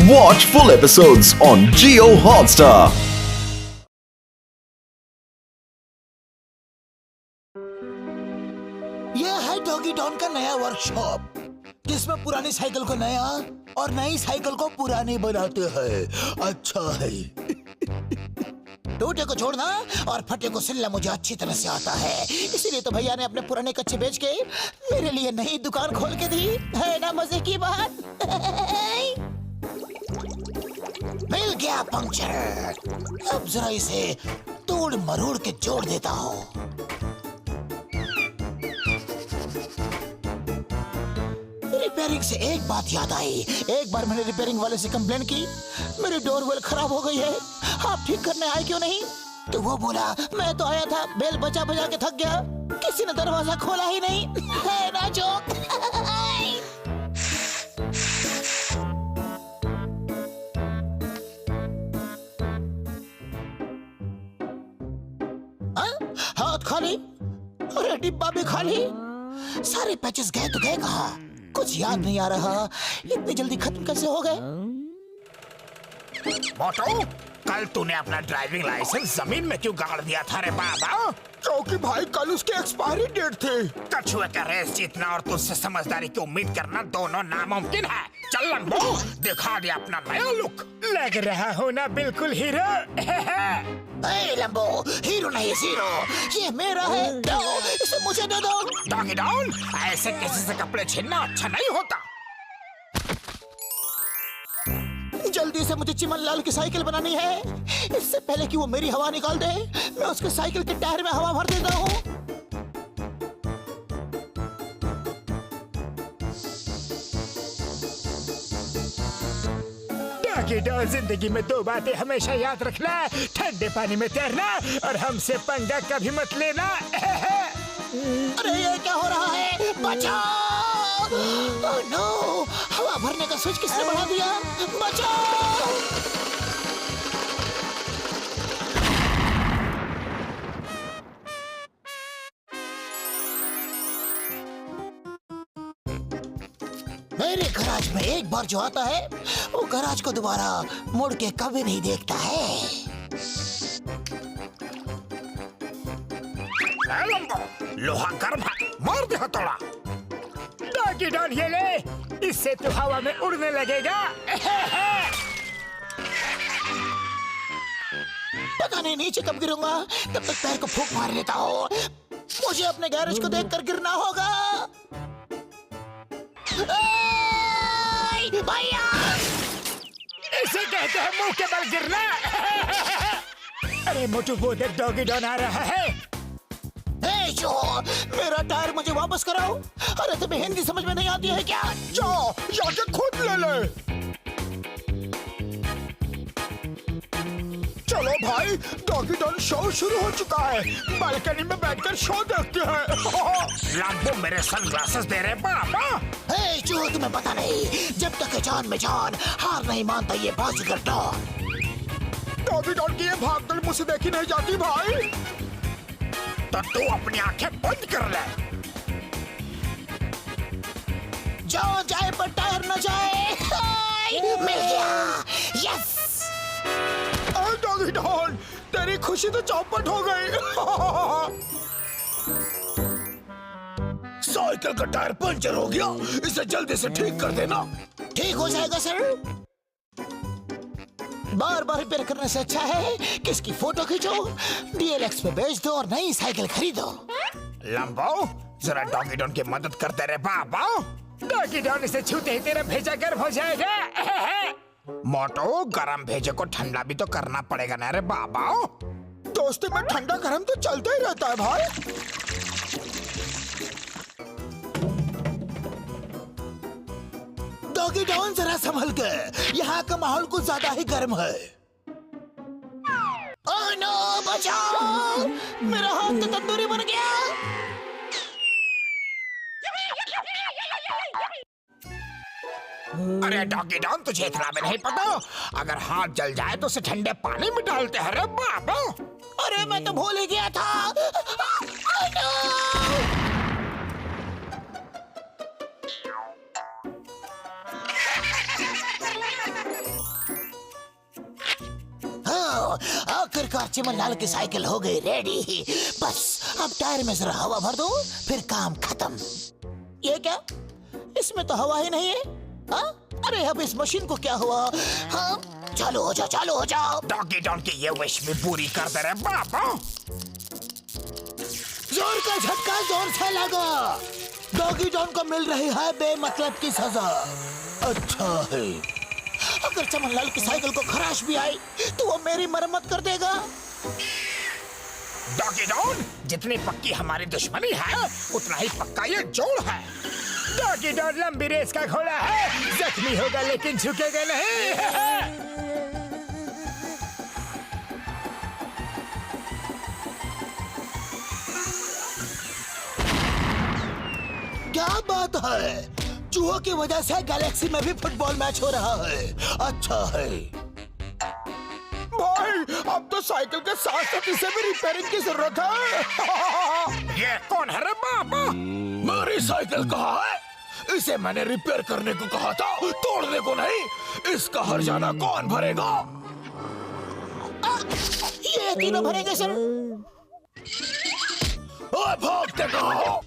Watch full episodes on Jio Hotstar. यह है doggy don का नया वर्कशॉप, जिसमें पुरानी साइकिल को नया और नई साइकिल को पुरानी बनाते हैं। अच्छा है। टूटे को छोड़ना और फटे को सिलना मुझे अच्छी तरह से आता है, इसीलिए तो भैया ने अपने पुराने कच्चे बेच के मेरे लिए नई दुकान खोल के दी है ना। मजे की बात। मिल गया पंक्चर। अब जरा इसे तोड़ मरोड़ के जोड़ देता हूँ। रिपेयरिंग से एक बात याद आई। एक बार मैंने रिपेयरिंग वाले से कंप्लेन की, मेरी डोरबेल खराब हो गई है, आप ठीक करने आए क्यों नहीं? तो वो बोला मैं तो आया था, बेल बजा बजा के थक गया, किसी ने दरवाजा खोला ही नहीं। है ना जोक? हाथ खाली, अरे डिब्बा भी खाली, सारे पैचेस गए तो गए कहाँ? कुछ याद नहीं आ रहा, इतनी जल्दी खत्म कैसे हो गए? मोटू, कल तूने अपना ड्राइविंग लाइसेंस जमीन में क्यों गाड़ दिया था रे बाबा? क्योंकि भाई कल उसकी एक्सपायरी डेट थी। कछुए का रेस जीतना और तुझसे समझदारी की उम्मीद करना दोनों नामुमकिन है। चल लंबो, दिखा दे अपना नया लुक। लग रहा हो ना बिल्कुल हीरो। ए लंबो, हीरो नहीं जीरो, ये मेरा है, दो, इसे मुझे दे दो। डॉगी डॉन, ऐसे किसी से कपड़े छीनना अच्छा नहीं होता। जल्दी से मुझे चिमन लाल की साइकिल बनानी है, इससे पहले कि वो मेरी हवा निकाल दे। मैं उसके साइकिल के टायर में हवा भर देता हूँ। डॉगी डॉन, जिंदगी में दो बातें हमेशा याद रखना, ठंडे पानी में तैरना और हमसे पंगा कभी मत लेना। अरे ये क्या हो रहा है? बचाओ! Oh no! हवा भरने का स्विच किसने बढ़ा दिया? बचाओ! मेरे गैराज में एक बार जो आता है, वो गैराज को दोबारा मुड़ के कभी नहीं देखता है। लोहा गर्म है, मार दे हथौड़ा। डॉगी डॉन, ये ले, इससे तो हवा में उड़ने लगेगा। पता नहीं नीचे कब गिरूंगा, तब तक पैर को फूंक मार लेता हूँ। मुझे अपने गैरेज को देखकर गिरना होगा। भैया! इसे कहते हैं मुंह के बल गिरना। अरे मोटू, वो देख डॉगी डॉन आ रहा है। जो मेरा टायर मुझे वापस कराओ। अरे तुम्हें हिंदी समझ में नहीं आती है क्या? जाओ, जाके खुद ले ले। चलो भाई, डॉगी डॉन शो शुरू हो चुका है। बालकनी में बैठकर शो देखते हैं। लंबो, मेरे सनग्लासेस दे रहे बाबा। जो तुम्हें पता नहीं, जब तक है जान में जान, हार नहीं मानता ये बाजीगर डॉन। डॉगी डॉन की ये भागदौड़ मुझसे देखी नहीं जाती भाई। तो तू अपनी आंखें बंद कर ले। जाओ जाए पर टायर न जाए। मिल गया, यस। डॉगी डॉन, तेरी खुशी तो चौपट हो गई। साइकिल का टायर पंचर हो गया, इसे जल्दी से ठीक कर देना। ठीक हो जाएगा सर। बार बार रिपेयर करने से अच्छा है कि इसकी फोटो खींचो, DLX पे बेच दो और नई साइकिल खरीदो। लंबो, जरा डॉगी डॉन की मदद करते रहे बाबा। डॉगी डॉन इसे छूते ही तेरा भेजा गर्म हो जाएगा। मोटो, गरम भेजे को ठंडा भी तो करना पड़ेगा ना रे बाबा। दोस्ती में ठंडा गरम तो चलता ही रहता है भाई। डॉगी डॉन, जरा संभल के, यहाँ का माहौल कुछ ज्यादा ही गर्म है। ओह नो, बचाओ! मेरा हाथ तो तंदूरी बन गया। अरे डॉगी डॉन, तुझे इतना भी नहीं पता, अगर हाथ जल जाए तो उसे ठंडे पानी में डालते हैं रे बाबा। अरे मैं तो भूल ही गया था। आखिरकार चिमनलाल की साइकिल हो गई रेडी। बस अब टायर में जरा हवा भर दो, फिर काम खत्म। ये क्या, इसमें तो हवा ही नहीं है। हाँ? अरे अब इस मशीन को क्या हुआ? हाँ? चालू हो जाओ, चालू हो जाओ। डॉगी डॉन की ये विश भी पूरी कर दे रे बाबू। जोर का झटका जोर से लगा। डॉगी डॉन को मिल रही है बेमतलब की सजा। अच्छा है, अगर चमनलाल की साइकिल को खराश भी आई तो वो मेरी मरम्मत कर देगा। डॉगी डॉन, जितनी पक्की हमारी दुश्मनी है उतना ही पक्का ये जोड़ है। डॉगी डॉन लंबी रेस का घोड़ा है, जख्मी होगा लेकिन झुकेगा नहीं। क्या बात है, चूहों की वजह से गैलेक्सी में भी फुटबॉल मैच हो रहा है। अच्छा है भाई, अब तो साइकिल के साथ साथ इसे भी रिपेयरिंग की जरूरत है। ये कौन है रे बाबा? मेरी साइकिल कहाँ है? इसे मैंने रिपेयर करने को कहा था, तोड़ने को नहीं। इसका हर्जाना कौन भरेगा? ये तीनों भरेंगे सर। भागते कहाँ हो?